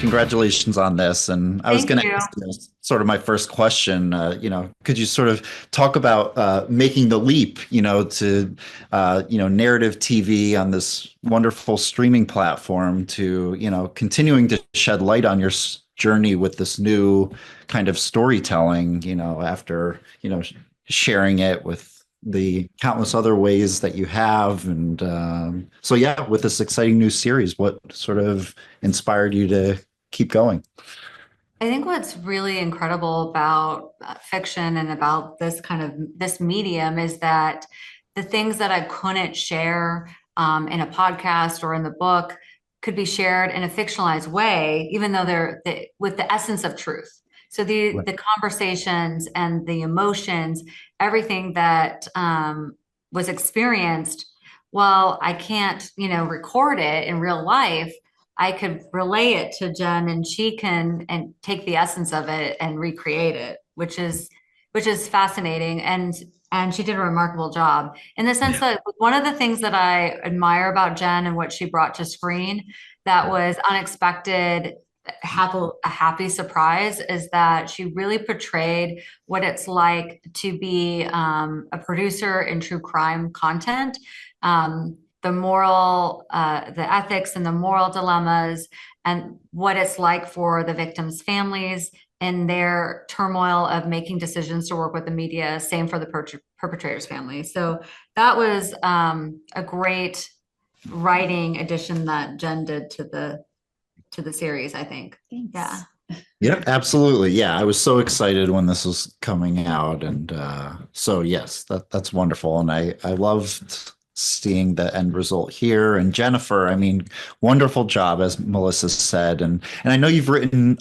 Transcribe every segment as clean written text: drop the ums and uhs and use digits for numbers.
congratulations on this. And I was Thank going to you. ask sort of my first question. Could you sort of talk about making the leap, to narrative TV on this wonderful streaming platform to, continuing to shed light on your journey with this new kind of storytelling, after, sharing it with the countless other ways that you have. And so, yeah, with this exciting new series, what sort of inspired you to keep going? I think what's really incredible about fiction and about this medium is that the things that I couldn't share in a podcast or in the book could be shared in a fictionalized way, even though with the essence of truth. So Right. the conversations and the emotions, everything that was experienced, while I can't, record it in real life, I could relay it to Jen and she can and take the essence of it and recreate it, which is fascinating. And she did a remarkable job in the sense Yeah. that one of the things that I admire about Jen and what she brought to screen that was unexpected, a happy surprise is that she really portrayed what it's like to be a producer in true crime content. The ethics and the moral dilemmas, and what it's like for the victims' families and their turmoil of making decisions to work with the media. Same for the perpetrator's family. So that was a great writing addition that Jen did to the series, I think. Yeah. Thanks. Yeah, absolutely. Yeah, I was so excited when this was coming out, and so yes, that's wonderful, and I loved seeing the end result here. And Jennifer, I mean, wonderful job, as Melissa said, and I know you've written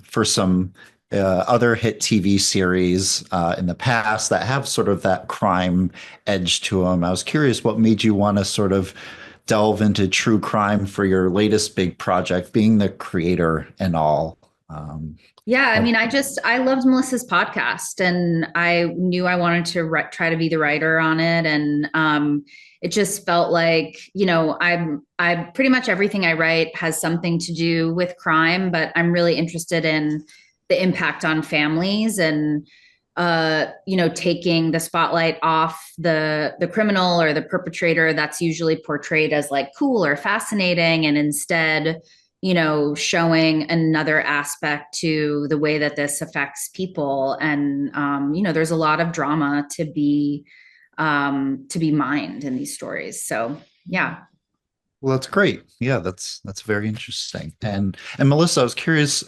for some other hit TV series in the past that have sort of that crime edge to them. I was curious what made you want to sort of delve into true crime for your latest big project, being the creator and all. Um, Yeah, I of- mean, I loved Melissa's podcast, and I knew I wanted to try to be the writer on it, and it just felt like, I pretty much everything I write has something to do with crime, but I'm really interested in the impact on families and taking the spotlight off the criminal or the perpetrator that's usually portrayed as like cool or fascinating, and instead showing another aspect to the way that this affects people. And, there's a lot of drama to be mined in these stories. So, yeah. well, that's great. Yeah, that's very interesting. And Melissa, I was curious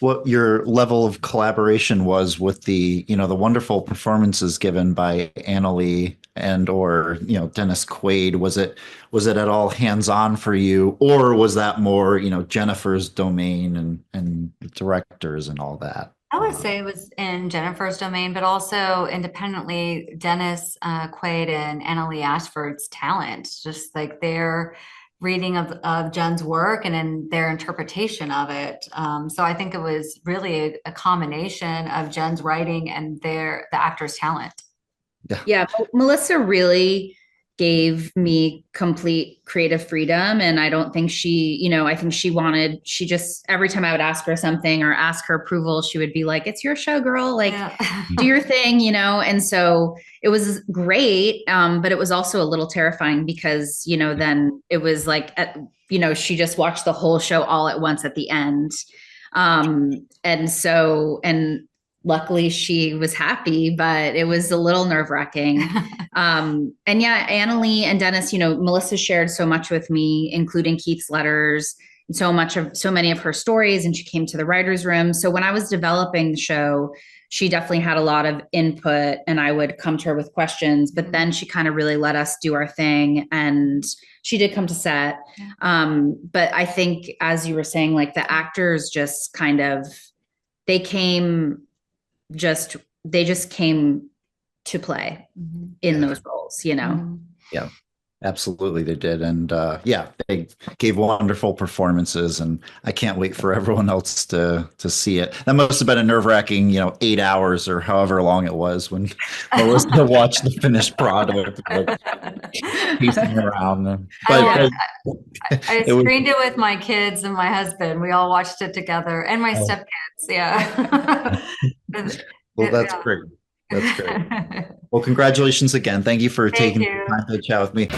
what your level of collaboration was with the wonderful performances given by Annalee and or Dennis Quaid. Was it at all hands-on for you, or was that more Jennifer's domain and directors and all that? I would say it was in Jennifer's domain, but also independently, Dennis Quaid and Annalee Ashford's talent, just like their reading of Jen's work and in their interpretation of it. So I think it was really a combination of Jen's writing and the actor's talent. Yeah. Yeah, Melissa really gave me complete creative freedom. And I don't think I think she just, every time I would ask her something or ask her approval, she would be like, it's your show, girl. Like, Yeah. do your thing, And so it was great. But it was also a little terrifying because, then it was like, she just watched the whole show all at once at the end. And luckily she was happy, but it was a little nerve wracking. And yeah, Annalee and Dennis, Melissa shared so much with me, including Keith's letters, and so many of her stories. And she came to the writer's room. So when I was developing the show, she definitely had a lot of input, and I would come to her with questions, but then she kind of really let us do our thing. And she did come to set. But I think, as you were saying, like the actors just kind of, they just came to play in those roles. Yeah. Absolutely, they did. And yeah, they gave wonderful performances, and I can't wait for everyone else to see it. That must have been a nerve-wracking, 8 hours or however long it was when Melissa watched the finished product, like pacing around. I But, love but I it was screened it with my kids and my husband. We all watched it together, and my oh, stepkids. Yeah. well, that's Yeah. great. That's great. Well, congratulations again. Thank you for Thank taking the you. time to chat with me.